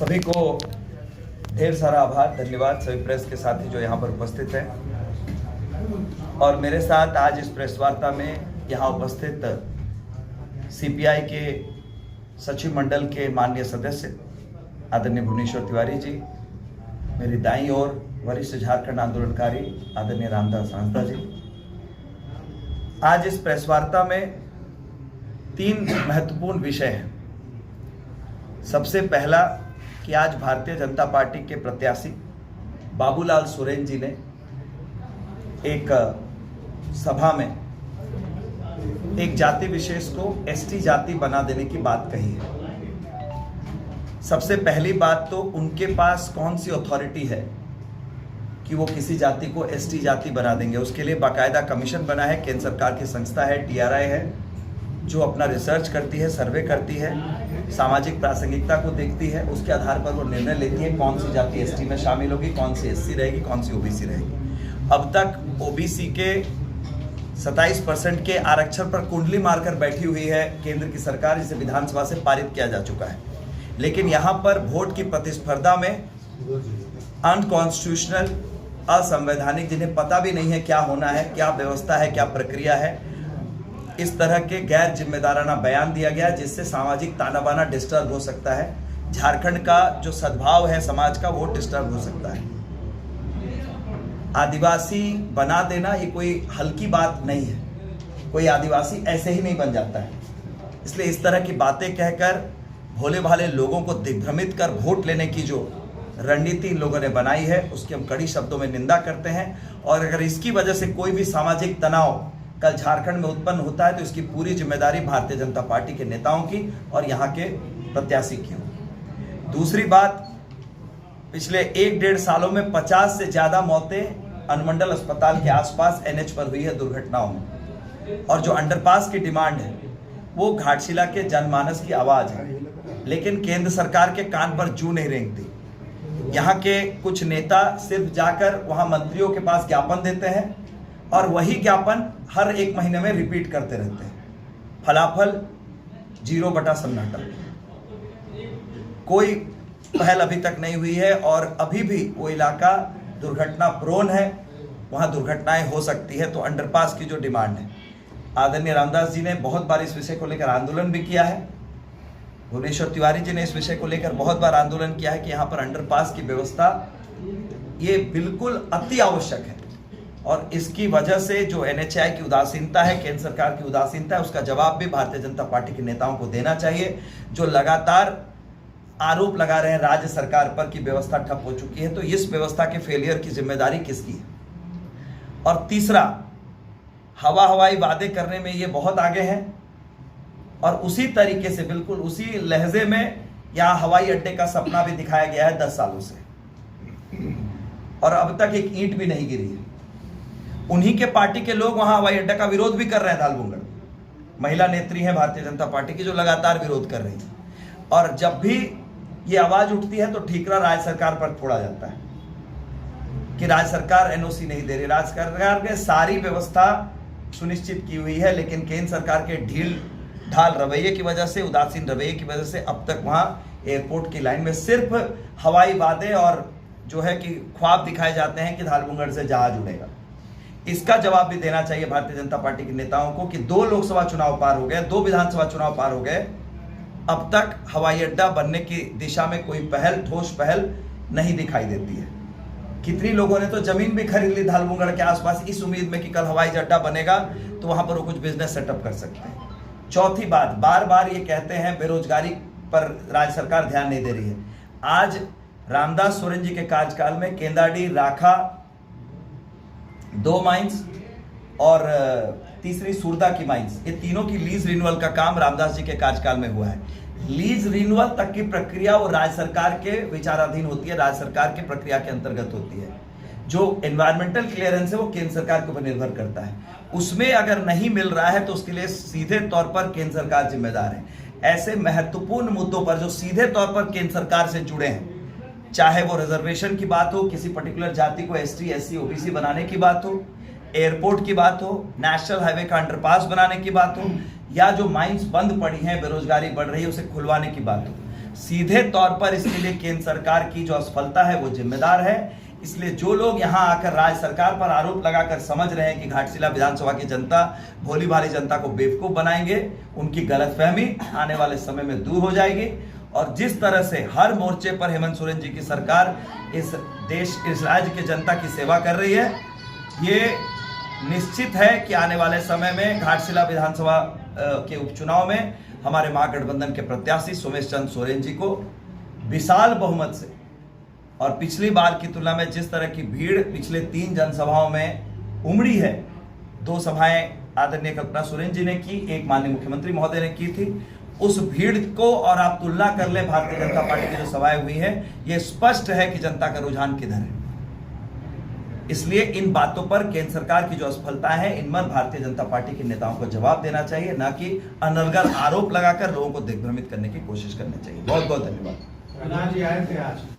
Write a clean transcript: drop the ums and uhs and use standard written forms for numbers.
सभी को ढेर सारा आभार, धन्यवाद सभी प्रेस के साथी जो यहाँ पर उपस्थित हैं। और मेरे साथ आज इस प्रेस वार्ता में यहाँ उपस्थित सीपीआई के सचिव मंडल के माननीय सदस्य आदरणीय भुवनेश्वर तिवारी जी, मेरी दाईं ओर वरिष्ठ झारखंड आंदोलनकारी आदरणीय रामदास सांसदा जी। आज इस प्रेस वार्ता में 3 महत्वपूर्ण विषय हैं। सबसे पहला कि आज भारतीय जनता पार्टी के प्रत्याशी बाबूलाल सोरेन जी ने एक सभा में एक जाति विशेष को एसटी जाति बना देने की बात कही है। सबसे पहली बात तो उनके पास कौन सी अथॉरिटी है कि वो किसी जाति को एसटी जाति बना देंगे। उसके लिए बाकायदा कमीशन बना है, केंद्र सरकार की संस्था है, टीआरआई है, जो अपना रिसर्च करती है, सर्वे करती है, सामाजिक प्रासंगिकता को देखती है, उसके आधार पर वो निर्णय लेती है कौन सी जाति एसटी में शामिल होगी, कौन सी एससी रहेगी, कौन सी ओबीसी रहेगी। अब तक ओबीसी के 27% के आरक्षण पर कुंडली मारकर बैठी हुई है केंद्र की सरकार, जिसे विधानसभा से पारित किया जा चुका है। लेकिन यहाँ पर वोट की प्रतिस्पर्धा में अनकॉन्स्टिट्यूशनल, असंवैधानिक, जिन्हें पता भी नहीं है क्या होना है, क्या व्यवस्था है, क्या प्रक्रिया है, इस तरह के गैर जिम्मेदाराना बयान दिया गया जिससे सामाजिक ताना बाना डिस्टर्ब हो सकता है। झारखंड का जो सद्भाव है समाज का, वो डिस्टर्ब हो सकता है। आदिवासी बना देना ये कोई हल्की बात नहीं है, कोई आदिवासी ऐसे ही नहीं बन जाता है। इसलिए इस तरह की बातें कहकर भोले भाले लोगों को दिग्भ्रमित कर वोट लेने की जो रणनीति इन लोगों ने बनाई है, उसकी हम कड़ी शब्दों में निंदा करते हैं। और अगर इसकी वजह से कोई भी सामाजिक तनाव कल झारखंड में उत्पन्न होता है तो इसकी पूरी जिम्मेदारी भारतीय जनता पार्टी के नेताओं की और यहाँ के प्रत्याशी की हो। दूसरी बात, पिछले 1-1.5 सालों में 50 से ज्यादा मौतें अनुमंडल अस्पताल के आसपास एनएच पर हुई है दुर्घटनाओं में। और जो अंडरपास की डिमांड है वो घाटशिला के जनमानस की आवाज है, लेकिन केंद्र सरकार के कान पर जू नहीं रेंगती। यहाँ के कुछ नेता सिर्फ जाकर वहां मंत्रियों के पास ज्ञापन देते हैं और वही ज्ञापन हर 1 महीने में रिपीट करते रहते हैं। फलाफल 0 सन्नाटा, कोई पहल अभी तक नहीं हुई है। और अभी भी वो इलाका दुर्घटना प्रोन है, वहां दुर्घटनाएं हो सकती है। तो अंडरपास की जो डिमांड है, आदरणीय रामदास जी ने बहुत बार इस विषय को लेकर आंदोलन भी किया है, भुवनेश्वर तिवारी जी ने इस विषय को लेकर बहुत बार आंदोलन किया है कि यहाँ पर अंडरपास की व्यवस्था ये बिल्कुल अति आवश्यक है। और इसकी वजह से जो एनएचआई की उदासीनता है, केंद्र सरकार की उदासीनता है, उसका जवाब भी भारतीय जनता पार्टी के नेताओं को देना चाहिए, जो लगातार आरोप लगा रहे हैं राज्य सरकार पर कि व्यवस्था ठप हो चुकी है। तो इस व्यवस्था के फेलियर की जिम्मेदारी किसकी है? और तीसरा, हवाई वादे करने में ये बहुत आगे हैं और उसी तरीके से, बिल्कुल उसी लहजे में यहाँ हवाई अड्डे का सपना भी दिखाया गया है 10 सालों से, और अब तक एक ईंट भी नहीं गिरी है। उन्हीं के पार्टी के लोग वहां हवाई अड्डा का विरोध भी कर रहे हैं। धालबुंगड़ महिला नेत्री हैं भारतीय जनता पार्टी की, जो लगातार विरोध कर रही है। और जब भी ये आवाज उठती है तो ठीकरा राज्य सरकार पर फोड़ा जाता है कि राज्य सरकार एनओसी नहीं दे रही। राज्य सरकार ने सारी व्यवस्था सुनिश्चित की हुई है, लेकिन केंद्र सरकार के ढील ढाल रवैये की वजह से, उदासीन रवैये की वजह से अब तक वहां एयरपोर्ट की लाइन में सिर्फ हवाई वादे और जो है कि ख्वाब दिखाए जाते हैं कि धालबुंगड़ से जहाज उड़ेगा। इसका जवाब भी देना चाहिए भारतीय जनता पार्टी के नेताओं को कि 2 लोकसभा चुनाव पार हो गए, 2 विधानसभा चुनाव पार हो गए, अब तक हवाई अड्डा बनने की दिशा में कोई पहल, ठोस पहल नहीं दिखाई देती है। कितनी लोगों ने तो जमीन भी खरीद ली धालबुंगड़ के आसपास, इस उम्मीद में कि कल हवाई अड्डा बनेगा तो वहां पर वो कुछ बिजनेस सेटअप कर सकते हैं। चौथी बात, बार बार ये कहते हैं बेरोजगारी पर राज्य सरकार ध्यान नहीं दे रही है। आज रामदास सोरेन जी के कार्यकाल में केंदाडी, राखा 2 माइंस और तीसरी सुरदा की माइंस, ये तीनों की लीज रिन्यूअल का काम रामदास जी के कार्यकाल में हुआ है। लीज रिन्यूअल तक की प्रक्रिया वो राज्य सरकार के विचाराधीन होती है, राज्य सरकार की प्रक्रिया के अंतर्गत होती है। जो एनवायरमेंटल क्लियरेंस है वो केंद्र सरकार के ऊपर निर्भर करता है। उसमें अगर नहीं मिल रहा है तो उसके लिए सीधे तौर पर केंद्र सरकार जिम्मेदार है। ऐसे महत्वपूर्ण मुद्दों पर जो सीधे तौर पर केंद्र सरकार से जुड़े हैं, चाहे वो रिजर्वेशन की बात हो, किसी पर्टिकुलर जाति को एसटी, एससी, ओबीसी बनाने की बात हो, एयरपोर्ट की बात हो, नेशनल हाईवे का अंडरपास बनाने की बात हो, या जो माइंस बंद पड़ी हैं, बेरोजगारी बढ़ रही है, उसे खुलवाने की बात हो, सीधे तौर पर इसके लिए केंद्र सरकार की जो असफलता है वो जिम्मेदार है। इसलिए जो लोग यहाँ आकर राज्य सरकार पर आरोप लगाकर समझ रहे हैं कि घाटशिला विधानसभा की जनता, भोली भाली जनता को बेवकूफ बनाएंगे, उनकी गलतफहमी आने वाले समय में दूर हो जाएगी। और जिस तरह से हर मोर्चे पर हेमंत सोरेन जी की सरकार इस राज्य की जनता की सेवा कर रही है, ये निश्चित है कि आने वाले समय में घाटशिला विधानसभा के उपचुनाव में हमारे महागठबंधन के प्रत्याशी सोमेश चंद्र सोरेन जी को विशाल बहुमत से, और पिछली बार की तुलना में जिस तरह की भीड़ पिछले 3 जनसभाओं में उमड़ी है, 2 सभाएं आदरणीय कल्पना सोरेन जी ने की, एक माननीय मुख्यमंत्री महोदय ने की थी, उस भीड़ को और आप तुलना कर ले भारतीय जनता पार्टी की जो सभाएं हुई है, यह स्पष्ट है कि जनता का रुझान किधर है। इसलिए इन बातों पर केंद्र सरकार की जो असफलता है, इन पर भारतीय जनता पार्टी के नेताओं को जवाब देना चाहिए, न कि अनर्गल आरोप लगाकर लोगों को दिग्भ्रमित करने की कोशिश करनी चाहिए। बहुत बहुत धन्यवाद।